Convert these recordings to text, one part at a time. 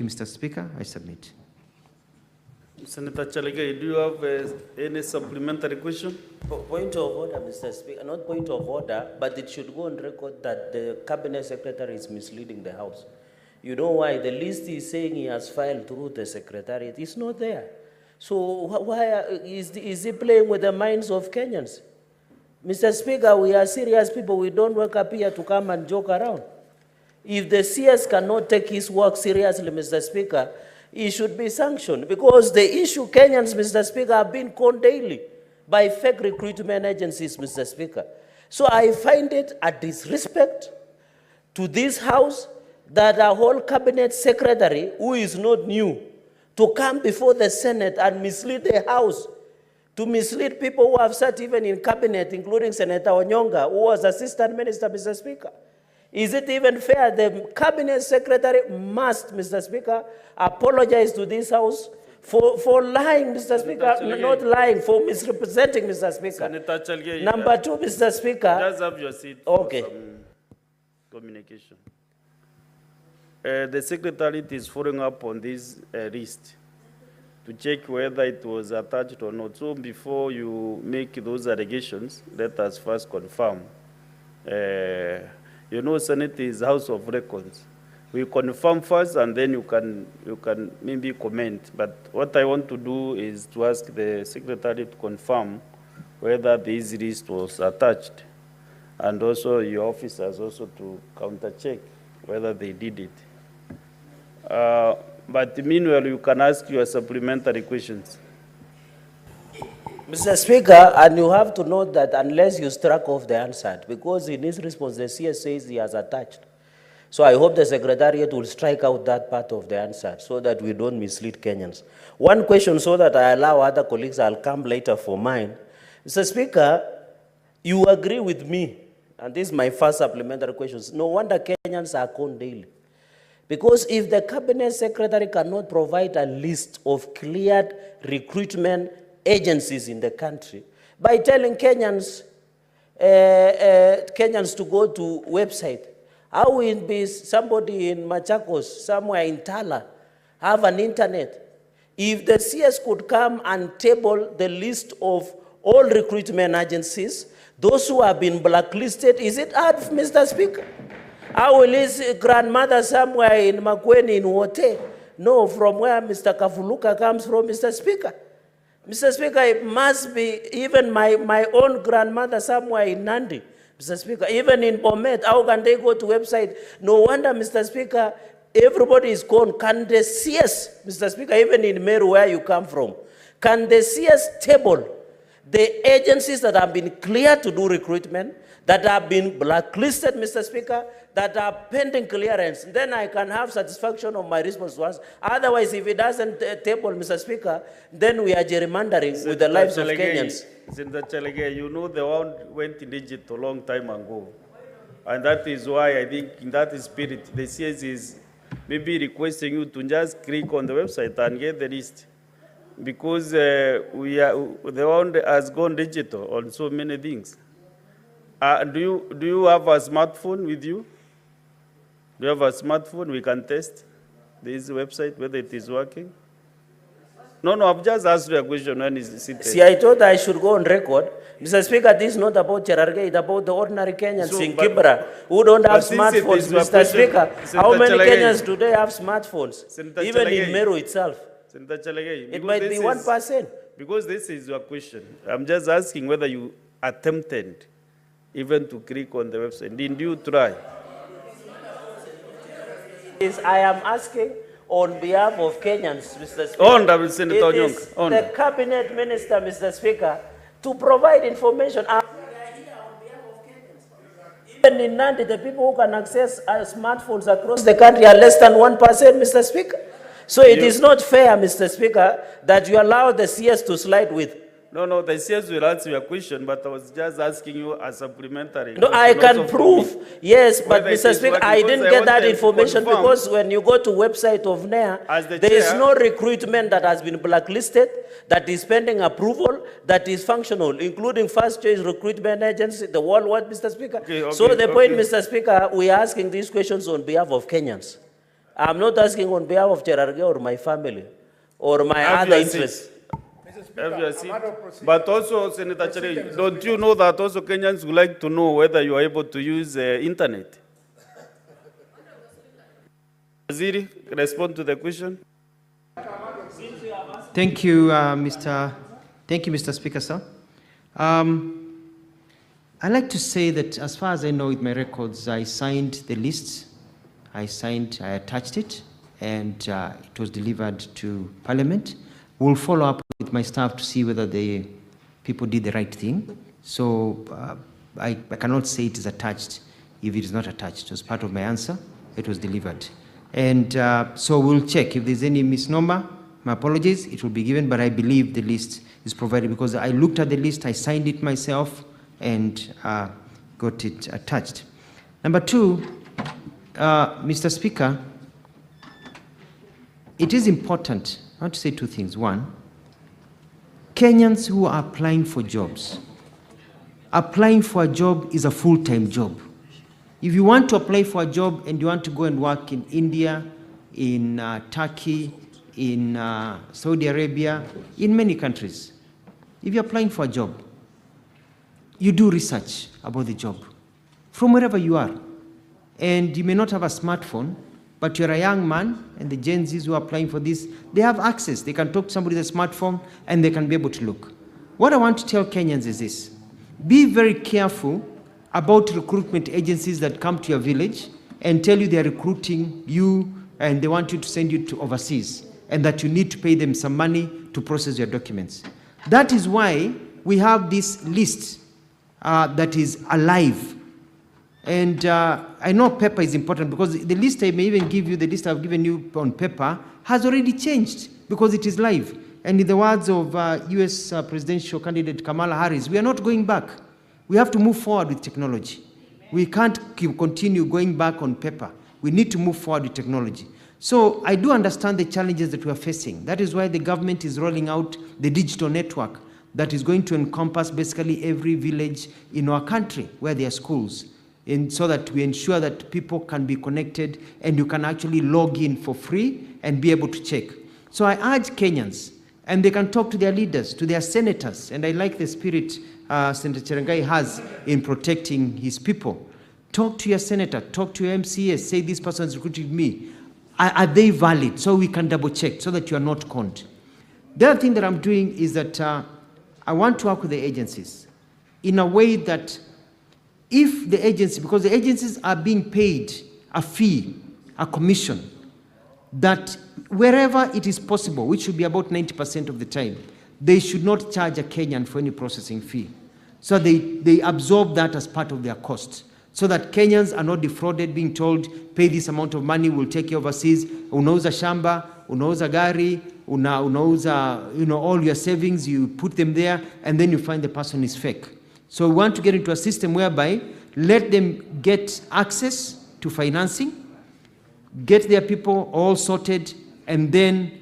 you, Mr. Speaker. I submit. Senator Chalege, do you have any supplementary question? Point of order, Mr. Speaker. Not point of order, but it should go on record that the Cabinet Secretary is misleading the House. You know why? The list is saying he has filed through the Secretariat. It's not there. So why is he playing with the minds of Kenyans? Mr. Speaker, we are serious people. We don't wake up here to come and joke around. If the CS cannot take his work seriously, Mr. Speaker, he should be sanctioned, because the issue Kenyans, Mr. Speaker, have been conned daily by fake recruitment agencies, Mr. Speaker. So I find it a disrespect to this House that a whole Cabinet Secretary, who is not new, to come before the Senate and mislead the House, to mislead people who have sat even in Cabinet, including Senator Onyonga, who was Assistant Minister, Mr. Speaker. Is it even fair? The Cabinet Secretary must, Mr. Speaker, apologize to this House for lying, Mr. Speaker, not lying, for misrepresenting, Mr. Speaker. Senator Chalege, Number two, Mr. Speaker. Just have your seat Okay. for some communication. The Secretariat is following up on this list to check whether it was attached or not. So before you make those allegations, let us first confirm. You know, Senate is House of Records. We confirm first, and then you can maybe comment. But what I want to do is to ask the Secretary to confirm whether this list was attached, and also your officers also to counter-check whether they did it. But meanwhile, you can ask your supplementary questions. Mr. Speaker, and you have to note that unless you struck off the answered, because in his response, the CS says he has attached. So I hope the Secretariat will strike out that part of the answer so that we don't mislead Kenyans. One question so that I allow other colleagues, I'll come later for mine. Mr. Speaker, you agree with me, and this is my first supplementary question. No wonder Kenyans are conned daily. Because if the Cabinet Secretary cannot provide a list of cleared recruitment agencies in the country by telling Kenyans to go to website, how will be somebody in Machakos, somewhere in Tala, have an internet? If the CS could come and table the list of all recruitment agencies, those who have been blacklisted, is it hard, Mr. Speaker? How will his grandmother somewhere in Makweni in Wote know from where Mr. Kavuluka comes from, Mr. Speaker? Mr. Speaker, it must be even my own grandmother somewhere in Nandi, Mr. Speaker, even in Bomet, how can they go to website? No wonder, Mr. Speaker, everybody is gone. Can the CS, Mr. Speaker, even in Meru where you come from, can the CS table the agencies that have been cleared to do recruitment, that have been blacklisted, Mr. Speaker, that are pending clearance? Then I can have satisfaction of my response to us. Otherwise, if it doesn't table, Mr. Speaker, then we are gerrymandering with the lives of Kenyans. Senator Chalege, you know the world went digital a long time ago. And that is why I think in that spirit, the CS is maybe requesting you to just click on the website and get the list. Because the world has gone digital on so many things. Do you have a smartphone with you? Do you have a smartphone? We can test this website, whether it is working. No, I've just asked you a question when is it. See, I thought I should go on record. Mr. Speaker, this is not about Cherargei, it's about the ordinary Kenyans in Kibra who don't have smartphones, Mr. Speaker. How many Kenyans today have smartphones? Even in Meru itself. Senator Chalege, it might be 1%. Because this is your question. I'm just asking whether you attempted even to click on the website. Did you try? I am asking on behalf of Kenyans, Mr. Speaker. Honorable Senator Onyonga. The Cabinet Minister, Mr. Speaker, to provide information. Even in Nandi, the people who can access smartphones across the country are less than 1%, Mr. Speaker. So it is not fair, Mr. Speaker, that you allow the CS to slide with. No, the CS will answer your question, but I was just asking you a supplementary. No, I can prove, yes, but Mr. Speaker, I didn't get that information because when you go to website of NEA, there is no recruitment that has been blacklisted, that is pending approval, that is functional, including first choice recruitment agency, the worldwide, Mr. Speaker. So the point, Mr. Speaker, we are asking these questions on behalf of Kenyans. I'm not asking on behalf of Cherargei or my family or my Have other your seat. interests. Have your seat. But also, Senator Chere, don't you know that also Kenyans would like to know whether you are able to use internet? Waziri, respond to the question. Thank you, Mr. Speaker, sir. I'd like to say that as far as I know with my records, I signed the list. I attached it, and it was delivered to Parliament. We'll follow up with my staff to see whether the people did the right thing. So I cannot say it is attached if it is not attached. As part of my answer, it was delivered. And so we'll check if there's any misnomer. My apologies, it will be given, but I believe the list is provided because I looked at the list, I signed it myself, and got it attached. Number two, Mr. Speaker, it is important, I want to say two things. One, Kenyans who are applying for jobs, applying for a job is a full-time job. If you want to apply for a job and you want to go and work in India, in Turkey, in Saudi Arabia, in many countries, if you're applying for a job, you do research about the job from wherever you are. And you may not have a smartphone, but you're a young man, and the Gen Zs who are applying for this, they have access. They can talk to somebody with a smartphone, and they can be able to look. What I want to tell Kenyans is this: be very careful about recruitment agencies that come to your village and tell you they're recruiting you and they want you to send you to overseas, and that you need to pay them some money to process your documents. That is why we have this list that is alive. And I know paper is important because the list I may even give you, the list I've given you on paper, has already changed because it is live. And in the words of US presidential candidate Kamala Harris, we are not going back. We have to move forward with technology. We can't continue going back on paper. We need to move forward with technology. So I do understand the challenges that we are facing. That is why the government is rolling out the digital network that is going to encompass basically every village in our country where there are schools, and so that we ensure that people can be connected and you can actually log in for free and be able to check. So I urge Kenyans, and they can talk to their leaders, to their senators, and I like the spirit Senator Cherargei has in protecting his people. Talk to your senator, talk to your MCA, say this person is recruiting me. Are they valid? So we can double check so that you are not conned. The other thing that I'm doing is that I want to work with the agencies in a way that if the agency, because the agencies are being paid a fee, a commission, that wherever it is possible, which should be about 90% of the time, they should not charge a Kenyan for any processing fee. So they absorb that as part of their cost, so that Kenyans are not defrauded, being told, pay this amount of money, we'll take you overseas, unauza shamba, unauza gari, unauza, all your savings, you put them there, and then you find the person is fake. So we want to get into a system whereby let them get access to financing, get their people all sorted, and then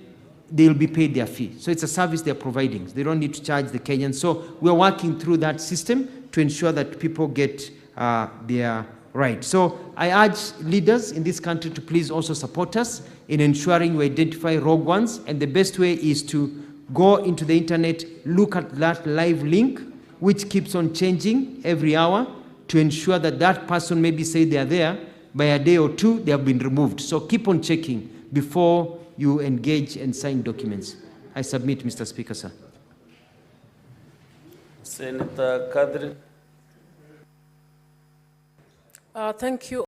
they'll be paid their fee. So it's a service they're providing. They don't need to charge the Kenyans. So we're working through that system to ensure that people get their right. So I urge leaders in this country to please also support us in ensuring we identify rogue ones. And the best way is to go into the internet, look at that live link, which keeps on changing every hour, to ensure that that person maybe say they are there, by a day or two, they have been removed. So keep on checking before you engage and sign documents. I submit, Mr. Speaker, sir. Senator Kadri. Thank you.